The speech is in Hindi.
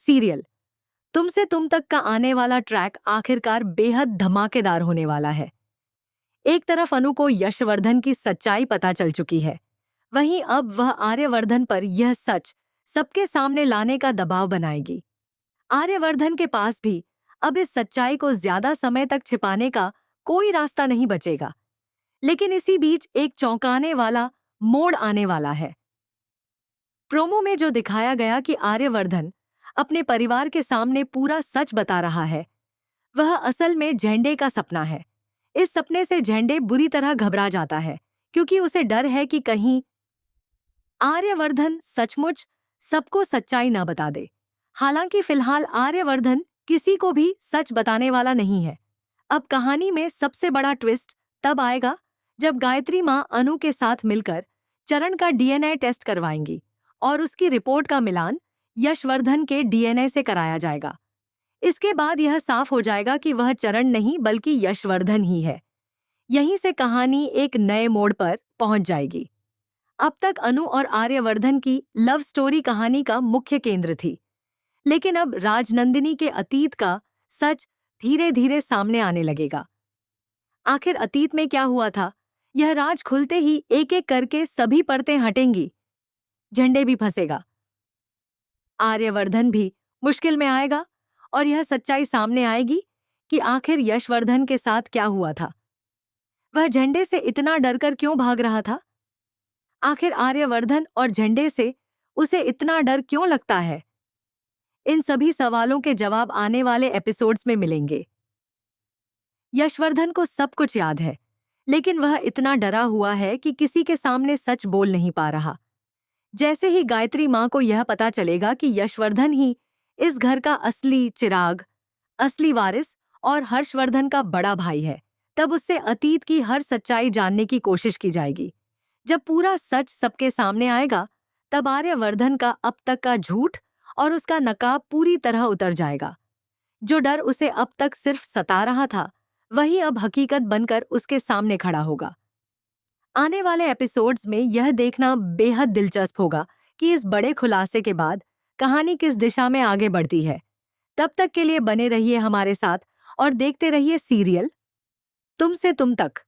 सीरियल तुमसे तुम तक का आने वाला ट्रैक आखिरकार बेहद धमाकेदार होने वाला है। एक तरफ अनु को यशवर्धन की सच्चाई पता चल चुकी है, वहीं अब वह आर्यवर्धन पर यह सच सबके सामने लाने का दबाव बनाएगी। आर्यवर्धन के पास भी अब इस सच्चाई को ज्यादा समय तक छिपाने का कोई रास्ता नहीं बचेगा। लेकिन इसी बीच एक चौंकाने वाला मोड़ आने वाला है। प्रोमो में जो दिखाया गया कि आर्यवर्धन अपने परिवार के सामने पूरा सच बता रहा है, वह असल में झंडे का सपना है। इस सपने से झंडे बुरी तरह घबरा जाता है, क्योंकि उसे डर है कि कहीं आर्यवर्धन सचमुच सबको सच्चाई न बता दे। हालांकि फिलहाल आर्यवर्धन किसी को भी सच बताने वाला नहीं है। अब कहानी में सबसे बड़ा ट्विस्ट तब आएगा जब गायत्री मां अनु के साथ मिलकर चरण का डीएनए टेस्ट करवाएंगी और उसकी रिपोर्ट का मिलान यशवर्धन के डीएनए से कराया जाएगा। इसके बाद यह साफ हो जाएगा कि वह चरण नहीं बल्कि यशवर्धन ही है। यहीं से कहानी एक नए मोड़ पर पहुंच जाएगी। अब तक अनु और आर्यवर्धन की लव स्टोरी कहानी का मुख्य केंद्र थी, लेकिन अब राजनंदिनी के अतीत का सच धीरे धीरे सामने आने लगेगा। आखिर अतीत में क्या हुआ था, यह राज खुलते ही एक एक करके सभी परतें हटेंगी। झंडे भी फंसेगा, आर्यवर्धन भी मुश्किल में आएगा और यह सच्चाई सामने आएगी कि आखिर यशवर्धन के साथ क्या हुआ था। वह झंडे से इतना डरकर क्यों भाग रहा था? आखिर आर्यवर्धन और झंडे से उसे इतना डर क्यों लगता है? इन सभी सवालों के जवाब आने वाले एपिसोड्स में मिलेंगे। यशवर्धन को सब कुछ याद है, लेकिन वह इतना डरा हुआ है कि किसी के सामने सच बोल नहीं पा रहा। जैसे ही गायत्री मां को यह पता चलेगा कि यशवर्धन ही इस घर का असली चिराग, असली वारिस और हर्षवर्धन का बड़ा भाई है, तब उससे अतीत की हर सच्चाई जानने की कोशिश की जाएगी। जब पूरा सच सबके सामने आएगा, तब आर्यवर्धन का अब तक का झूठ और उसका नकाब पूरी तरह उतर जाएगा। जो डर उसे अब तक सिर्फ सता रहा था, वही अब हकीकत बनकर उसके सामने खड़ा होगा। आने वाले एपिसोड्स में यह देखना बेहद दिलचस्प होगा कि इस बड़े खुलासे के बाद कहानी किस दिशा में आगे बढ़ती है। तब तक के लिए बने रहिए हमारे साथ और देखते रहिए सीरियल तुमसे तुम तक।